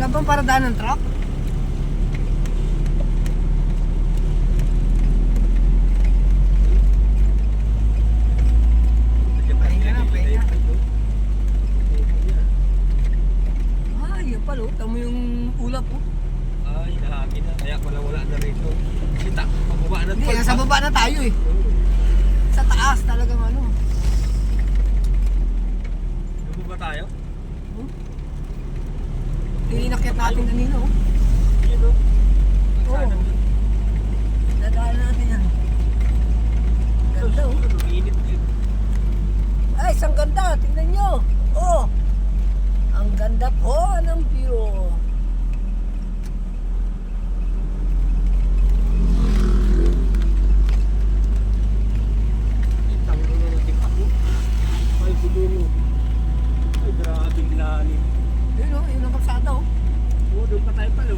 Saan bang paradahan ng truck? Pahinga na, pahinga. Ah, yun pala. Tamo yung ulap po. Ay, nahangin na. Kaya pala wala na rito. Kita, pababa na. Hindi, nasa baba na tayo eh. Sa taas talagang ano. Bumaba tayo? Inakyat natin kanina oh. Yun o. Oo. Dadaan natin yan. Ganda oh. Init yun. Ay, isang ganda. Tingnan nyo. Oh. Ang ganda po ng view. Itang na natin ako. Ay, budulo. Ay, grabe lalim. Yun oh, yun ang kalsada oh. Oo, doon pa tayo pala.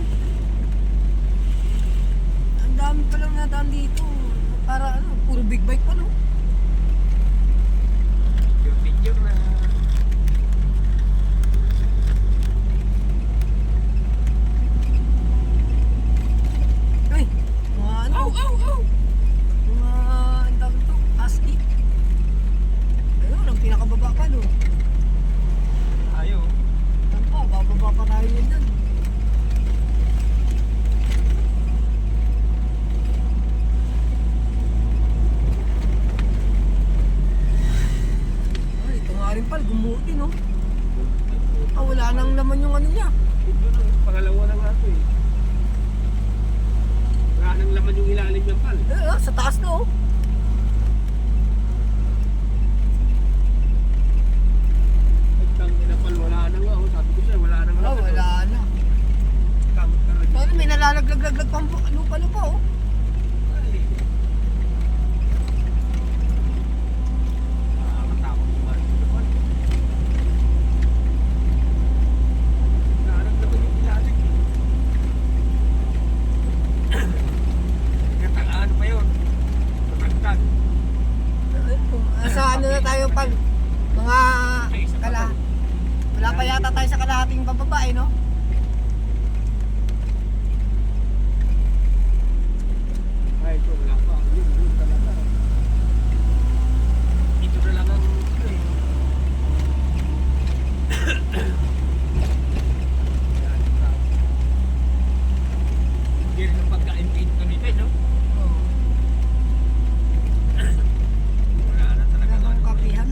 Ang dami palang nadaan dito. Para ano, puro big bike pa no. Picture na. Ay, mga ano. Mga, ang tawag ito, husky. Ayun, ang pinakababa pa no. Ayo. Yan pa, bababa pa tayo yan dyan. Ay, ito nga rin pala, gumuti no. Ah, wala nang laman yung ano niya. Pangalawa na nga ito eh. Wala nang laman yung ilalim ng pal. Sa taas na oh. Tang ina pal, wala na nga. Oh. Sabi ko sa'yo, wala na nga. Ah, wala na. Tang talaga. Ano, may nalalaglag-laglag pang lupa-lupa oh. Ay. Nakakatakot naman. Nahanap naman yung ilalim. Katalaan pa yun. Matagtag. Sa ano na tayo pag mga kala. Wala pa yata tayo sa kalahating bababa eh no? Ay, ito wala pa. Yun talaga. Ito na lang ang ano eh. Hindi rin ang pagka-invento nito eh, no? Wala na talaga Ang ano. kapihan.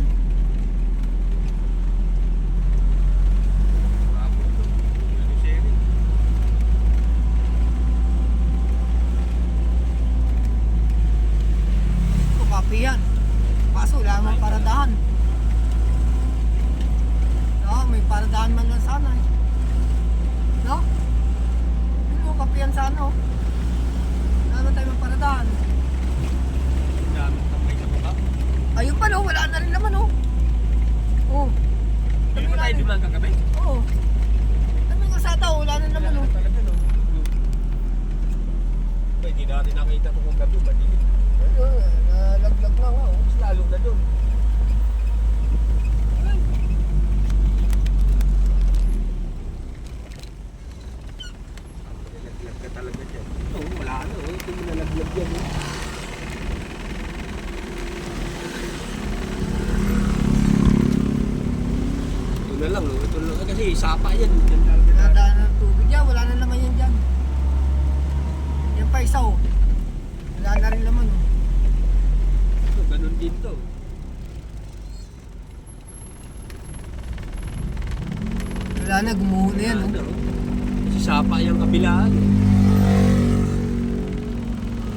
Bravo ito. Ano seri? Ito kapihan. Kaso wala namang paradahan. No, may paradahan man lang sana eh. No? Yun o, kapihan sana oh. Wala naman tayo ng paradahan. Ang daming tambay sa baba. Ayun pa no, wala na rin naman oh. Oh. Hindi ba tayo dumang kagabi? Oo. Ano yung kasata oh, wala na naman oh. Talaga no. Ba, hindi natin nakita ito kung gabi. Madilim. Nalaglag na nga oh. Mas lalo na doon. Nalaglag ka talaga dyan. Oo, wala na. Ito mo nalaglag yan. Ito na lang. Ito na lang. Kasi sapa yan. Yan talaga na. Nadaan ng tubig yan, wala na naman yan dyan. Yan pa isa oh. Wala na rin naman oh. Ito, ganun din to. Wala na, gumuho na yan oh. Ano, kasi sapa yung kabilaan.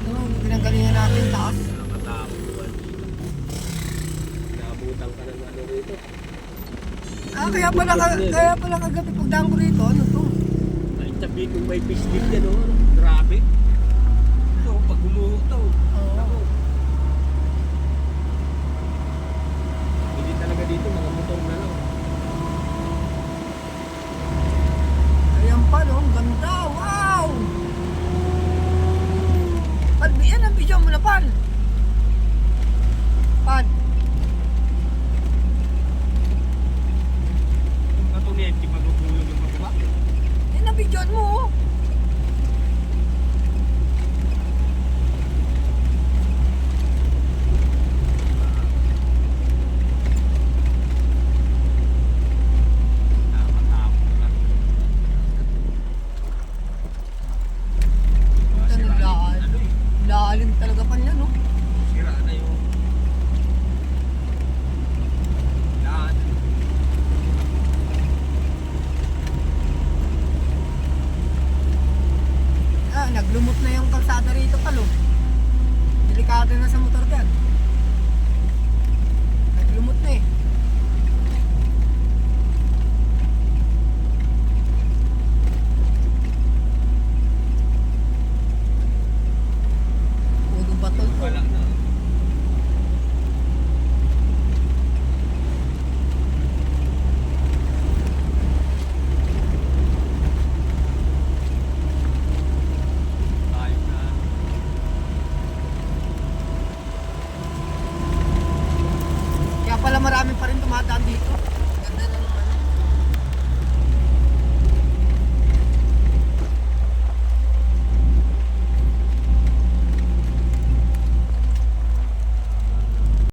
Ano, pinanggalingan natin taas. Nakakatakot naman. Naabutan ka ng ano rito. Ah, kaya pala kagabi pagdaan ko rito, ano to? Ay, tabi kung may pislik yan, oh. Grabe. Ito, pag gumuho to. Oo. Ako. Hindi talaga dito, mga motor na lang. Ayan pa no, ang ganda, wow! Pal, yan ang video mo na pal. Pal. Yung katulian, di magugulog yung pagkaba. Yan ang marami pa rin dumadaan dito.